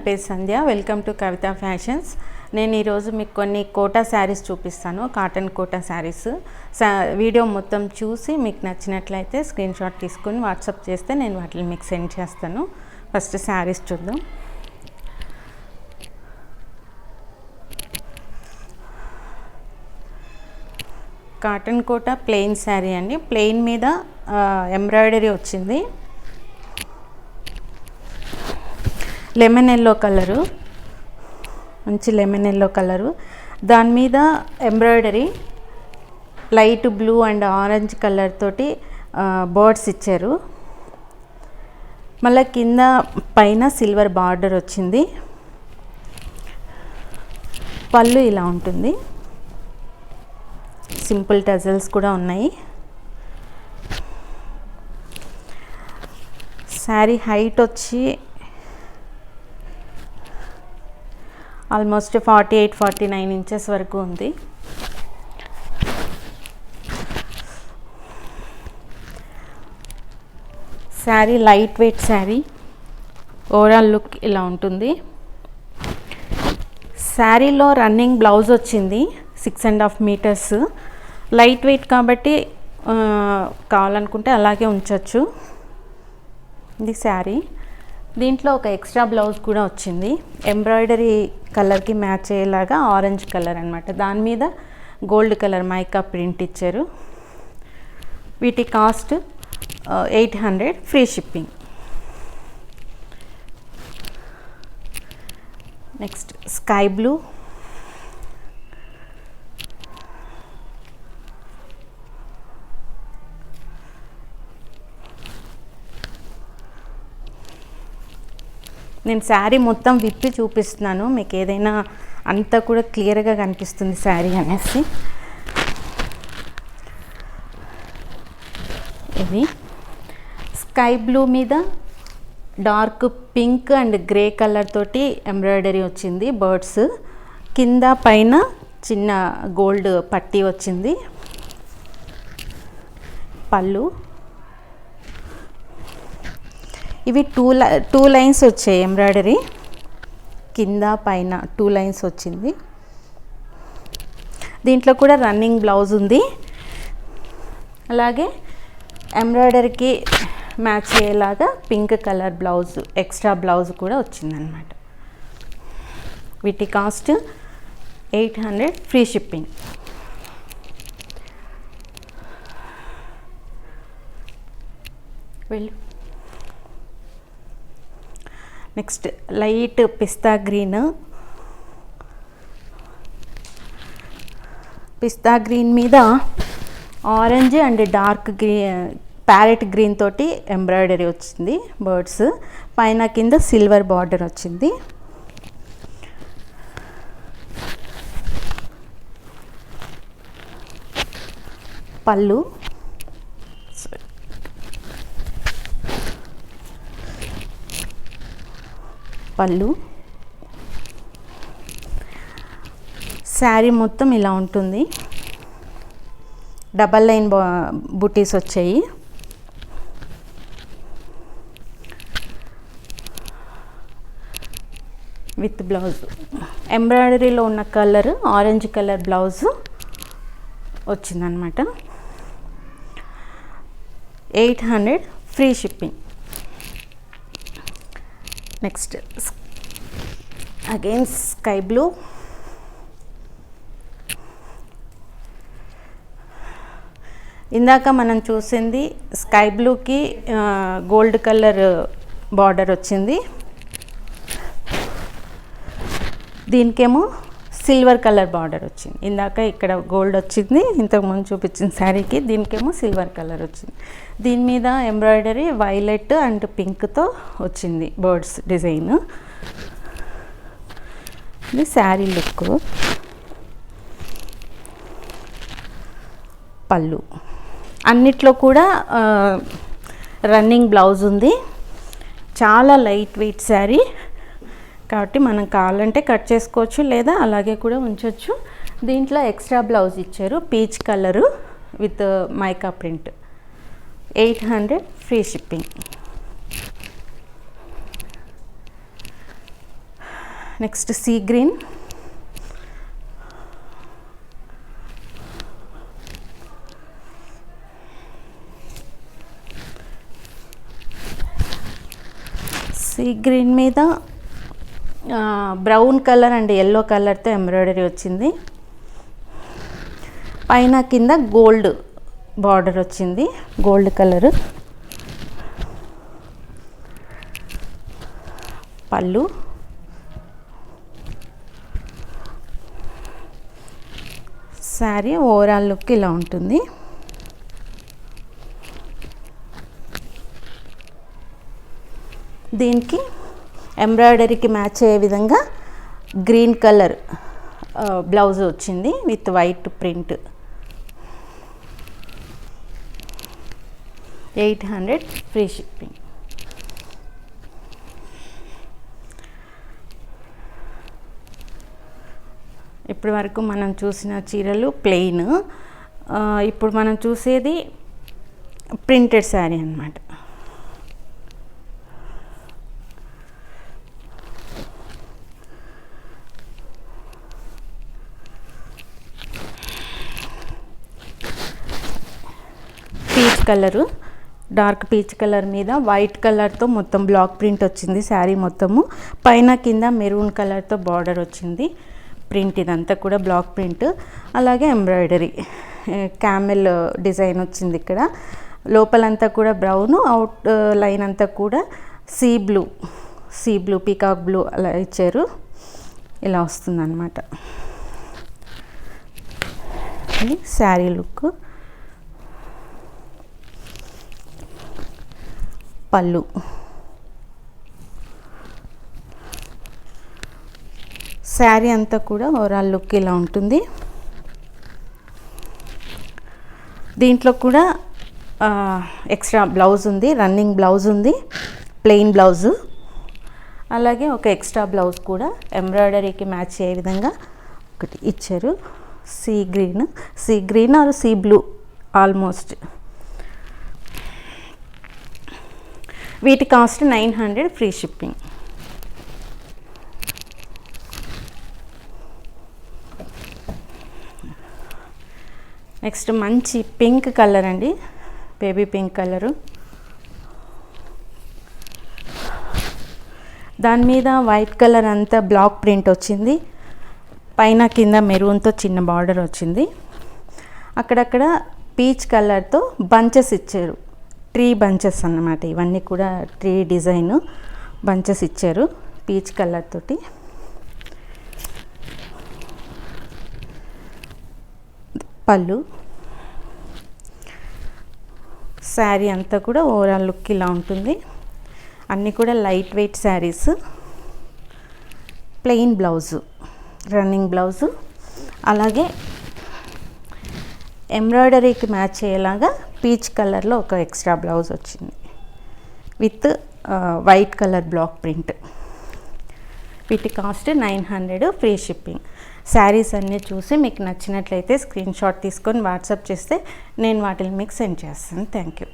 పేరు Sandhya. Welcome to Kavitha fashions. నేను ఈరోజు మీకు కొన్ని కోటా శారీస్ చూపిస్తాను, కాటన్ కోటా శారీస్. వీడియో మొత్తం చూసి మీకు నచ్చినట్లయితే స్క్రీన్ షాట్ తీసుకొని వాట్సాప్ చేస్తే నేను వాటిని మీకు సెండ్ చేస్తాను. ఫస్ట్ శారీస్ చూద్దాం. కాటన్ కోటా ప్లెయిన్ శారీ అండి. ప్లెయిన్ మీద ఎంబ్రాయిడరీ వచ్చింది. లెమన్ ఎల్లో కలరు, మంచి లెమన్ ఎల్లో కలరు. దాని మీద embroidery light blue and orange colour తోటి బర్డ్స్ ఇచ్చారు. మళ్ళీ కింద పైన సిల్వర్ బార్డర్ వచ్చింది. పళ్ళు ఇలా ఉంటుంది. సింపుల్ టజల్స్ కూడా ఉన్నాయి. శారీ హైట్ వచ్చి ఆల్మోస్ట్ 48-49 ఇంచెస్ వరకు ఉంది. Sari light weight sari. Overall look ఇలా ఉంటుంది. శారీలో రన్నింగ్ బ్లౌజ్ వచ్చింది 6.5 మీటర్స్. లైట్ వెయిట్ కాబట్టి కావాలనుకుంటే అలాగే ఉంచవచ్చు. ఇది శారీ. దీంట్లో ఒక ఎక్స్ట్రా బ్లౌజ్ కూడా వచ్చింది. ఎంబ్రాయిడరీ కలర్కి మ్యాచ్ అయ్యేలాగా ఆరెంజ్ కలర్ అనమాట. దాని మీద గోల్డ్ కలర్ మైకా ప్రింట్ ఇచ్చారు. వీటి cost 800, free shipping. Next sky blue, నేను శారీ మొత్తం విప్పి చూపిస్తున్నాను, మీకు ఏదైనా అంతా కూడా క్లియర్గా కనిపిస్తుంది శారీ అనేసి. ఇది స్కై బ్లూ మీద dark pink and grey colour తోటి ఎంబ్రాయిడరీ వచ్చింది. బర్డ్స్ కింద పైన చిన్న గోల్డ్ పట్టీ వచ్చింది. పళ్ళు ఇవి టూ లైన్స్ వచ్చాయి. ఎంబ్రాయిడరీ కింద పైన 2 లైన్స్ వచ్చింది. దీంట్లో కూడా రన్నింగ్ బ్లౌజ్ ఉంది. అలాగే ఎంబ్రాయిడరీకి మ్యాచ్ అయ్యేలాగా pink colour blouse, extra blouse కూడా వచ్చిందనమాట. వీటి కాస్ట్ 800, ఫ్రీ షిప్పింగ్. వెళ్ళు. నెక్స్ట్ లైట్ పిస్తా గ్రీన్. పిస్తా గ్రీన్ మీద orange and dark parrot green తోటి ఎంబ్రాయిడరీ వచ్చింది. బర్డ్స్ పైన కింద సిల్వర్ బార్డర్ వచ్చింది. పళ్ళు శారీ మొత్తం ఇలా ఉంటుంది. డబల్ లైన్ బుటీస్ వచ్చాయి. విత్ బ్లౌజ్ ఎంబ్రాయిడరీలో ఉన్న కలర్ ఆరెంజ్ కలర్ బ్లౌజ్ వచ్చిందనమాట. 800, free shipping. Next again sky blue. ఇందాక మనం చూసింది స్కై బ్లూకి గోల్డ్ కలర్ బార్డర్ వచ్చింది. దీనికేమో సిల్వర్ కలర్ బార్డర్ వచ్చింది. ఇందాక ఇక్కడ గోల్డ్ వచ్చింది, ఇంతకుముందు చూపించిన శారీకి. దీనికేమో సిల్వర్ కలర్ వచ్చింది. దీని మీద ఎంబ్రాయిడరీ వైలెట్ అండ్ పింక్తో వచ్చింది బర్డ్స్ డిజైన్. ఇది శారీ లుక్. పళ్ళు అన్నిట్లో కూడా రన్నింగ్ బ్లౌజ్ ఉంది. చాలా లైట్ వెయిట్ శారీ కాబట్టి మనం కావాలంటే కట్ చేసుకోవచ్చు, లేదా అలాగే కూడా ఉంచవచ్చు. దీంట్లో ఎక్స్ట్రా బ్లౌజ్ ఇచ్చారు, peach colour with mica print. 800 free shipping. Next sea green, sea green మీద బ్రౌన్ కలర్ అండ్ ఎల్లో కలర్తో ఎంబ్రాయిడరీ వచ్చింది. పైన కింద గోల్డ్ బార్డర్ వచ్చింది, గోల్డ్ కలర్. పళ్ళు, శారీ ఓవరాల్ లుక్ ఇలా ఉంటుంది. దీనికి ఎంబ్రాయిడరీకి మ్యాచ్ అయ్యే విధంగా గ్రీన్ కలర్ బ్లౌజ్ వచ్చింది with white print. 800 free shipping. ఇప్పటి వరకు మనం చూసిన చీరలు ప్లెయిన్, ఇప్పుడు మనం చూసేది ప్రింటెడ్ శారీ అన్నమాట. Peach colour, dark peach colour మీద వైట్ కలర్తో మొత్తం బ్లాక్ ప్రింట్ వచ్చింది శారీ మొత్తము. పైన కింద మెరూన్ కలర్తో బార్డర్ వచ్చింది ప్రింట్. ఇదంతా కూడా బ్లాక్ ప్రింట్. అలాగే ఎంబ్రాయిడరీ క్యామెల్ డిజైన్ వచ్చింది ఇక్కడ. లోపలంతా కూడా బ్రౌన్, అవుట్ లైన్ అంతా కూడా సీ బ్లూ పీకాక్ బ్లూ అలా ఇచ్చారు. ఇలా వస్తుంది అన్నమాట ఇది శారీ లుక్. పళ్ళు, శారీ అంతా కూడా ఓవరాల్ లుక్ ఇలా ఉంటుంది. దీంట్లో కూడా ఎక్స్ట్రా బ్లౌజ్ ఉంది, రన్నింగ్ బ్లౌజ్ ఉంది, ప్లెయిన్ బ్లౌజు. అలాగే ఒక ఎక్స్ట్రా బ్లౌజ్ కూడా ఎంబ్రాయిడరీకి మ్యాచ్ అయ్యే విధంగా ఒకటి ఇచ్చారు. Sea green are sea blue almost. వీటి కాస్ట్ 900 ఫ్రీ షిప్పింగ్. నెక్స్ట్ మంచి పింక్ కలర్ అండి, బేబీ పింక్ కలరు. దాని మీద వైట్ కలర్ అంతా బ్లాక్ ప్రింట్ వచ్చింది. పైన కింద మెరూన్తో చిన్న బార్డర్ వచ్చింది. అక్కడక్కడ పీచ్ కలర్తో బంచెస్ ఇచ్చారు, ట్రీ బంచెస్ అన్నమాట. ఇవన్నీ కూడా ట్రీ డిజైన్ బంచెస్ ఇచ్చారు పీచ్ కలర్ తోటి. పళ్ళు, శారీ అంతా కూడా ఓవరాల్ లుక్ ఇలా ఉంటుంది. అన్నీ కూడా light weight saris. Plain blouse, running blouse. అలాగే ఎంబ్రాయిడరీకి మ్యాచ్ అయ్యేలాగా పీచ్ కలర్లో ఒక ఎక్స్ట్రా బ్లౌజ్ వచ్చింది with white colour black print. వీటి కాస్ట్ 900 ఫ్రీ షిప్పింగ్. శారీస్ అన్నీ చూసి మీకు నచ్చినట్లయితే స్క్రీన్ షాట్ తీసుకొని వాట్సాప్ చేస్తే నేను వాటిని మీకు సెండ్ చేస్తాను. Thank you.